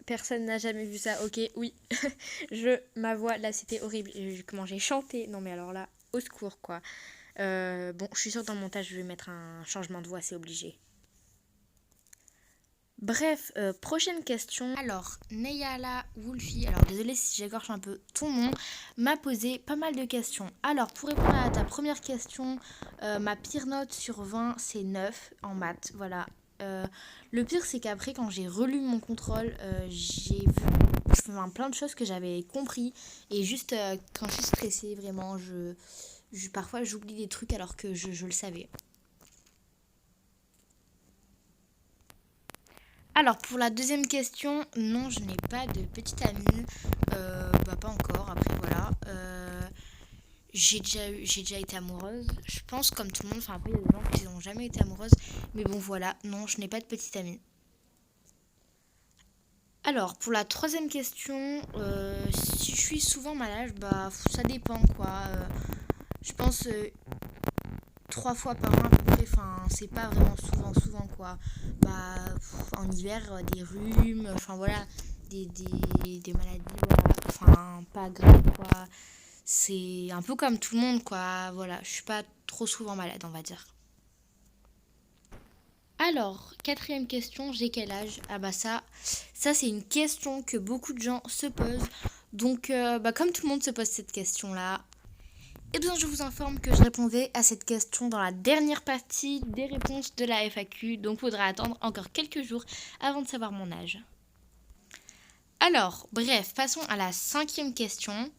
Personne n'a jamais vu ça. Ok, oui. Ma voix, là, c'était horrible. Comment j'ai chanté. Non, mais alors là, au secours, quoi. Bon, je suis sûre que dans le montage, je vais mettre un changement de voix, c'est obligé. Bref, prochaine question. Alors, Neyala Wolfie, alors désolée si j'écorche un peu ton nom, m'a posé pas mal de questions. Alors, pour répondre à ta première question, ma pire note sur 20, c'est 9 en maths. Voilà. Le pire, c'est qu'après, quand j'ai relu mon contrôle, j'ai vu plein de choses que j'avais compris. Et juste quand je suis stressée, vraiment, parfois j'oublie des trucs alors que je le savais. Alors, pour la deuxième question, non, je n'ai pas de petite amie. Pas encore, après voilà. J'ai déjà été amoureuse. Je pense comme tout le monde, enfin après il y a des gens qui n'ont jamais été amoureuses. Mais bon voilà, non, je n'ai pas de petite amie. Alors, pour la troisième question, si je suis souvent malade, bah ça dépend quoi. Je pense 3 fois par an à peu près, enfin c'est pas vraiment souvent quoi. Bah en hiver des rhumes, enfin voilà, des maladies, voilà, enfin pas graves quoi. C'est un peu comme tout le monde quoi, voilà, je suis pas trop souvent malade on va dire. Alors, quatrième question, j'ai quel âge? Ah bah ça c'est une question que beaucoup de gens se posent. Donc comme tout le monde se pose cette question-là, eh bien, je vous informe que je répondais à cette question dans la dernière partie des réponses de la FAQ, donc il faudra attendre encore quelques jours avant de savoir mon âge. Alors, bref, passons à la cinquième question.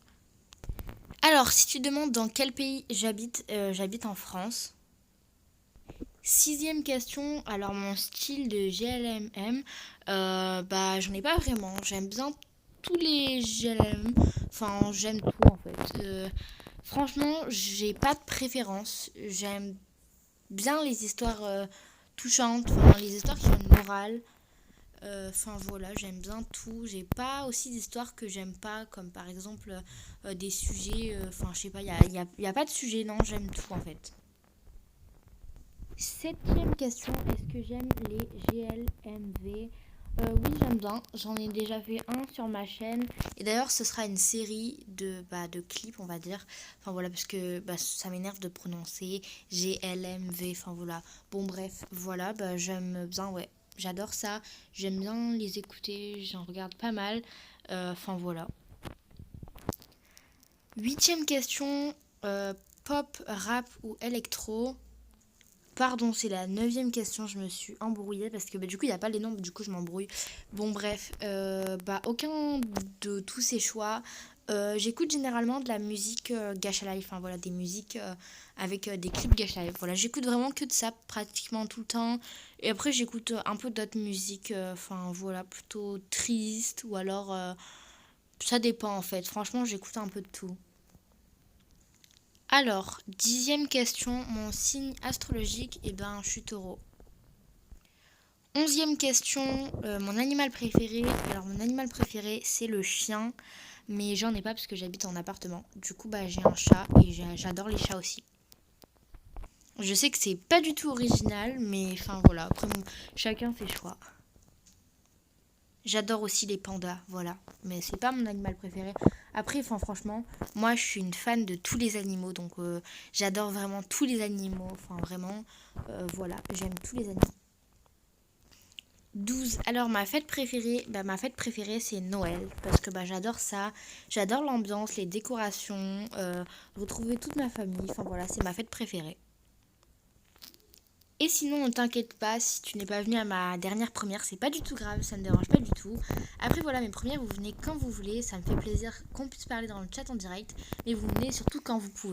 Alors, si tu demandes dans quel pays j'habite, j'habite en France. Sixième question, alors mon style de GLMM, bah j'en ai pas vraiment, j'aime bien tous les GLM, enfin j'aime tout en fait. Franchement, j'ai pas de préférence. J'aime bien les histoires touchantes, enfin les histoires qui ont une morale. Enfin voilà, j'aime bien tout. J'ai pas aussi d'histoires que j'aime pas, comme par exemple des sujets. Enfin, je sais pas, y a pas de sujet, non, j'aime tout en fait. Septième question, est-ce que j'aime les GLMV? Oui, j'aime bien. J'en ai déjà fait un sur ma chaîne. Et d'ailleurs, ce sera une série de clips, on va dire. Enfin voilà, parce que ça m'énerve de prononcer GLMV. Enfin voilà. Bon, bref, voilà. J'aime bien, ouais. J'adore ça. J'aime bien les écouter. J'en regarde pas mal. Enfin voilà. Huitième question, pop, rap ou électro? Pardon, c'est la neuvième question, je me suis embrouillée parce que du coup il n'y a pas les noms, du coup je m'embrouille. Bon bref, aucun de tous ces choix. J'écoute généralement de la musique Gacha Life, enfin voilà, des musiques avec des clips Gacha Life. Voilà, j'écoute vraiment que de ça pratiquement tout le temps. Et après j'écoute un peu d'autres musiques, enfin voilà, plutôt tristes ou alors ça dépend en fait. Franchement, j'écoute un peu de tout. Alors, dixième question, mon signe astrologique, eh ben, je suis taureau. Onzième question, mon animal préféré. Alors, mon animal préféré, c'est le chien, mais j'en ai pas parce que j'habite en appartement. Du coup, j'ai un chat et j'adore les chats aussi. Je sais que c'est pas du tout original, mais enfin voilà, après, chacun ses choix. J'adore aussi les pandas, voilà. Mais c'est pas mon animal préféré. Après, franchement, moi je suis une fan de tous les animaux. Donc j'adore vraiment tous les animaux. Enfin vraiment, voilà, j'aime tous les animaux. 12. Alors ma fête préférée c'est Noël. Parce que j'adore ça. J'adore l'ambiance, les décorations, retrouver toute ma famille. Enfin voilà, c'est ma fête préférée. Et sinon, ne t'inquiète pas, si tu n'es pas venu à ma dernière première, c'est pas du tout grave, ça ne me dérange pas du tout. Après, voilà, mes premières, vous venez quand vous voulez, ça me fait plaisir qu'on puisse parler dans le chat en direct, mais vous venez surtout quand vous pouvez.